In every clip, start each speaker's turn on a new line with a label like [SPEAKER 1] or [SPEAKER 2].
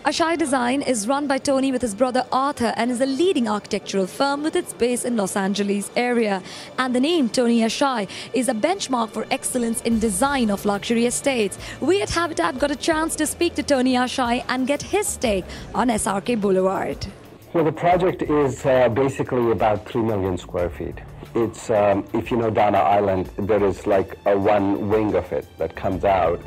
[SPEAKER 1] Ashai Design is run by Tony with his brother Arthur and is a leading architectural firm with its base in Los Angeles area. And the name Tony Ashai is a benchmark for excellence in design of luxury estates. We at Habitat got a chance to speak to Tony Ashai and get his take on SRK Boulevard.
[SPEAKER 2] Well, the project is basically about 3 million square feet. It's, if you know Dana Island, there is like one wing of it that comes out,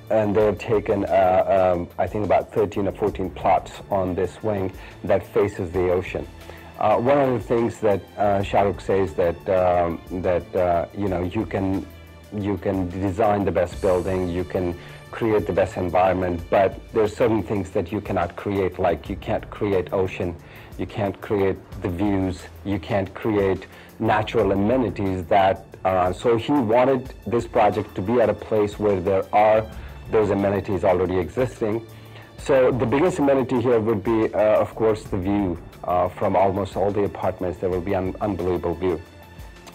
[SPEAKER 2] and they've taken, I think, about 13 or 14 plots on this wing that faces the ocean. One of the things that Shah Rukh says that you know, you can design the best building, you can create the best environment, but there's certain things that you cannot create, like you can't create ocean, you can't create the views, you can't create natural amenities that so he wanted this project to be at a place where there are those amenities already existing. So the biggest amenity here would be, of course, the view from almost all the apartments. There will be an unbelievable view.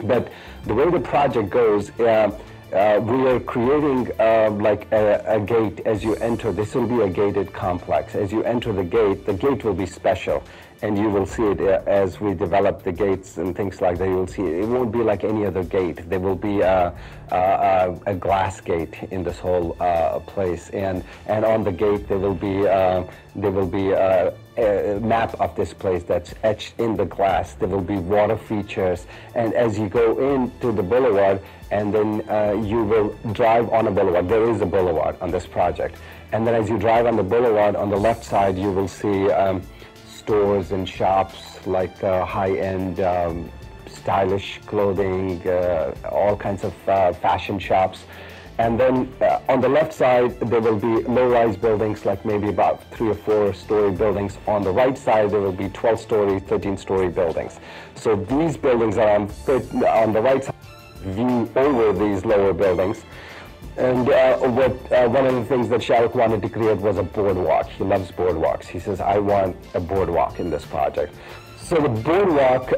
[SPEAKER 2] But the way the project goes, we are creating like a gate as you enter. This will be a gated complex. As you enter the gate will be special. And you will see it as we develop the gates and things like that. You will see it won't be like any other gate. There will be a glass gate in this whole place, and on the gate there will be a map of this place that's etched in the glass. There will be water features, and as you go into the boulevard, and then you will drive on a boulevard. There is a boulevard on this project, and then as you drive on the boulevard, on the left side you will see stores and shops like high-end stylish clothing, all kinds of fashion shops. And then on the left side there will be low-rise buildings, like maybe about 3 or 4 story buildings. On the right side there will be 12-story, 13-story buildings. So these buildings are on the right side, view over these lower buildings. And one of the things that Shah Rukh wanted to create was a boardwalk. He loves boardwalks. He says, I want a boardwalk in this project. So the boardwalk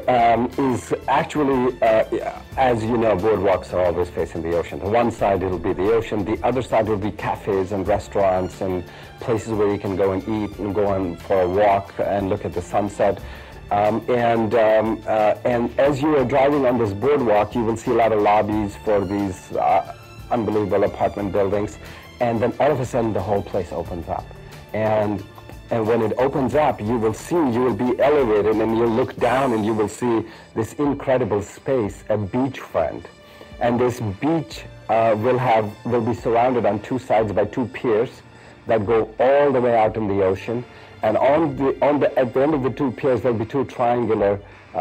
[SPEAKER 2] is actually, as you know, boardwalks are always facing the ocean. The one side it'll be the ocean, the other side will be cafes and restaurants and places where you can go and eat and go on for a walk and look at the sunset. And as you are driving on this boardwalk, you will see a lot of lobbies for these unbelievable apartment buildings, and then all of a sudden the whole place opens up, and when it opens up, you will be elevated, and you'll look down and you will see this incredible space, a beachfront. And this beach will be surrounded on 2 sides by 2 piers that go all the way out in the ocean, and at the end of the 2 piers there'll be 2 triangular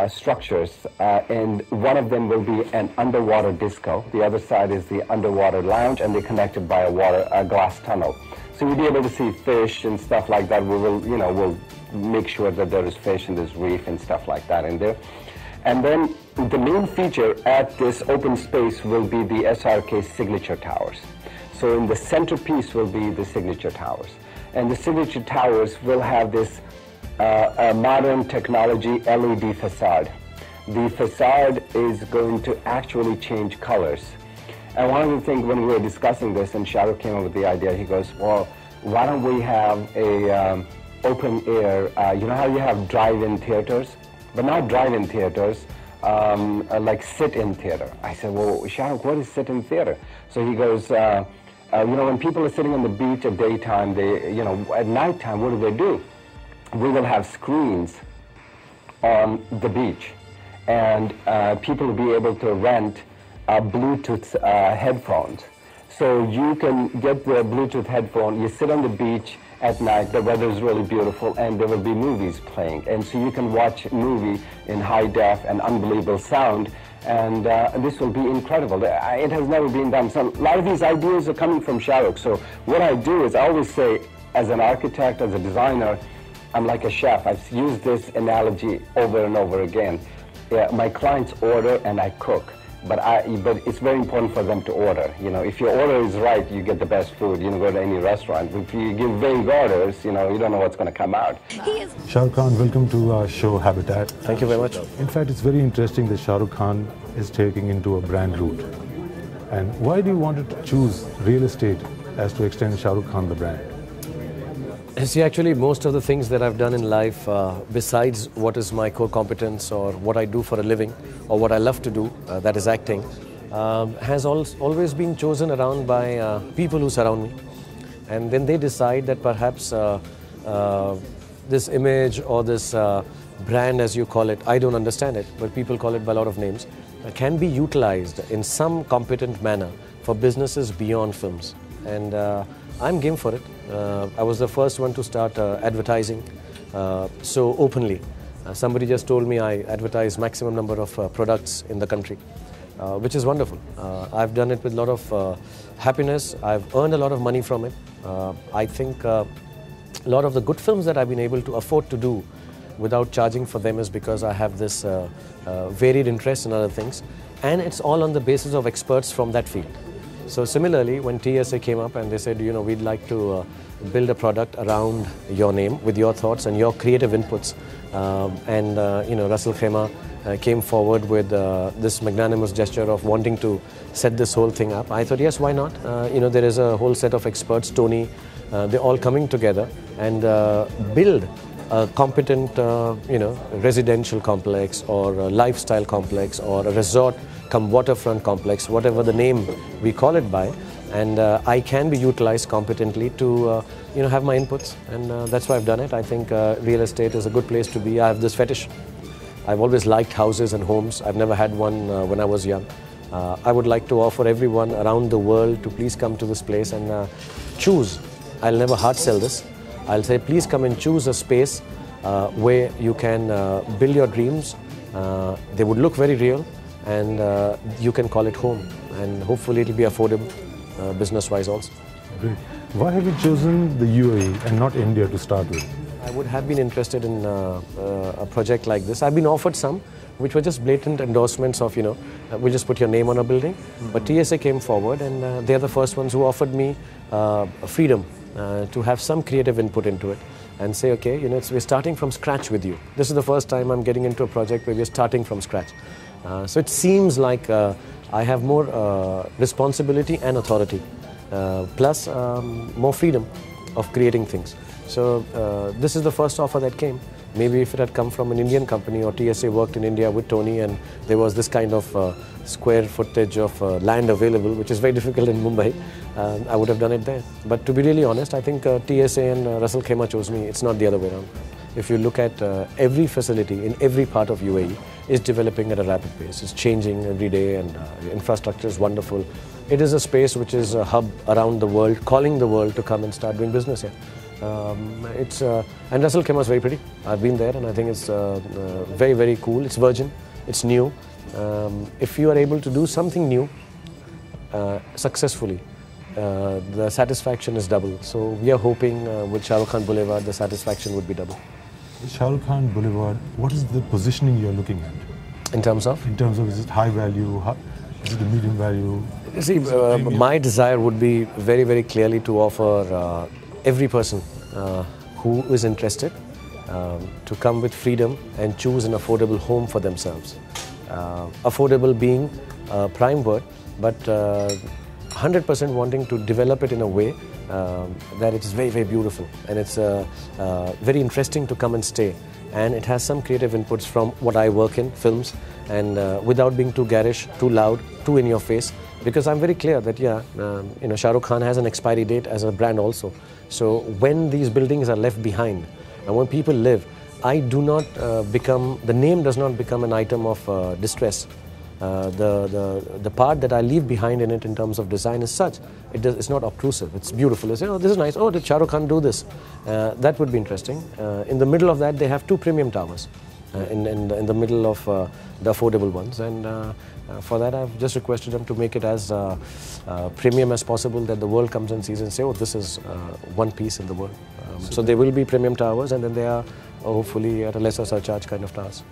[SPEAKER 2] structures, and one of them will be an underwater disco. The other side is the underwater lounge, and they're connected by a glass tunnel. So you'll be able to see fish and stuff like that. We'll make sure that there is fish and there's reef and stuff like that in there. And then the main feature at this open space will be the SRK signature towers. So in the centerpiece will be the signature towers. And the signature towers will have this a modern technology LED facade. The facade is going to actually change colors. And one of the things when we were discussing this, and Shah Rukh came up with the idea, he goes, well, why don't we have a open air, you know how you have drive-in theaters, but not drive-in theaters, like sit-in theater. I said, well, Shah Rukh, what is sit-in theater? So he goes, you know, when people are sitting on the beach at daytime, at nighttime, what do? We will have screens on the beach, and people will be able to rent Bluetooth headphones. So you can get the Bluetooth headphone, you sit on the beach at night, the weather is really beautiful, and there will be movies playing. And so you can watch a movie in high def and unbelievable sound, and this will be incredible. It has never been done. So a lot of these ideas are coming from Shah Rukh. So what I do is I always say, as an architect, as a designer, I'm like a chef. I've used this analogy over and over again. Yeah, my clients order and I cook, but it's very important for them to order. You know, if your order is right, you get the best food. You know, go to any restaurant. If you give vague orders, you know, you don't know what's going to come out.
[SPEAKER 3] Shah Rukh Khan, welcome to our show Habitat.
[SPEAKER 4] Thank you very much.
[SPEAKER 3] In fact, it's very interesting that Shah Rukh Khan is taking into a brand route. And why do you want to choose real estate as to extend Shah Rukh Khan the brand?
[SPEAKER 4] See, actually, most of the things that I've done in life, besides what is my core competence or what I do for a living or what I love to do, that is acting, has always been chosen around by people who surround me. And then they decide that perhaps this image or this brand, as you call it, I don't understand it, but people call it by a lot of names, can be utilized in some competent manner for businesses beyond films. And I'm game for it. I was the first one to start advertising so openly. Somebody just told me I advertise maximum number of products in the country, which is wonderful. I've done it with a lot of happiness. I've earned a lot of money from it. I think a lot of the good films that I've been able to afford to do without charging for them is because I have this varied interest in other things, and it's all on the basis of experts from that field. So similarly, when TSA came up and they said, you know, we'd like to build a product around your name with your thoughts and your creative inputs, you know, Russell Khema came forward with this magnanimous gesture of wanting to set this whole thing up. I thought, yes, why not? You know, there is a whole set of experts, Tony, they're all coming together and build a competent, you know, residential complex or a lifestyle complex or a resort come waterfront complex, whatever the name we call it by, and I can be utilized competently to you know, have my inputs, and that's why I've done it. I think real estate is a good place to be. I have this fetish. I've always liked houses and homes. I've never had one when I was young. I would like to offer everyone around the world to please come to this place and choose. I'll never hard sell this. I'll say please come and choose a space where you can build your dreams. They would look very real, and you can call it home, and hopefully it'll be affordable business-wise also.
[SPEAKER 3] Great. Why have you chosen the UAE and not India to start with?
[SPEAKER 4] I would have been interested in a project like this. I've been offered some, which were just blatant endorsements of, you know, we'll just put your name on a building. But TSA came forward, and they're the first ones who offered me freedom to have some creative input into it and say, okay, you know, we're starting from scratch with you. This is the first time I'm getting into a project where we're starting from scratch. So it seems like I have more responsibility and authority, plus more freedom of creating things. So this is the first offer that came. Maybe if it had come from an Indian company or TSA worked in India with Tony and there was this kind of square footage of land available, which is very difficult in Mumbai, I would have done it there. But to be really honest, I think TSA and Russell Khema chose me. It's not the other way around. If you look at every facility in every part of UAE is developing at a rapid pace. It's changing every day, and infrastructure is wonderful. It is a space which is a hub around the world, calling the world to come and start doing business here. And Russell Khema is very pretty. I've been there, and I think it's very, very cool. It's virgin, it's new. If you are able to do something new successfully, the satisfaction is double. So we are hoping with Shah Rukh Khan Boulevard, the satisfaction would be double.
[SPEAKER 3] Shah Rukh Khan Boulevard, what is the positioning you're looking at?
[SPEAKER 4] In terms of?
[SPEAKER 3] In terms of, is it high value? Is it a medium value?
[SPEAKER 4] See, my desire would be very, very clearly to offer every person who is interested to come with freedom and choose an affordable home for themselves. Affordable being a prime word, but 100% wanting to develop it in a way that it's very, very beautiful, and it's very interesting to come and stay. And it has some creative inputs from what I work in, films, and without being too garish, too loud, too in your face. Because I'm very clear that, yeah, you know, Shah Rukh Khan has an expiry date as a brand also. So when these buildings are left behind and when people live, I do not become, the name does not become an item of distress. The part that I leave behind in it in terms of design is such, it's not obtrusive, it's beautiful. It's, oh, this is nice, oh, did Shah Rukh Khan do this? That would be interesting. In the middle of that, they have two premium towers. In the middle of the affordable ones, and for that I've just requested them to make it as premium as possible, that the world comes and sees and say, oh, this is one piece in the world. So there will be premium towers, and then they are hopefully at a lesser surcharge kind of towers.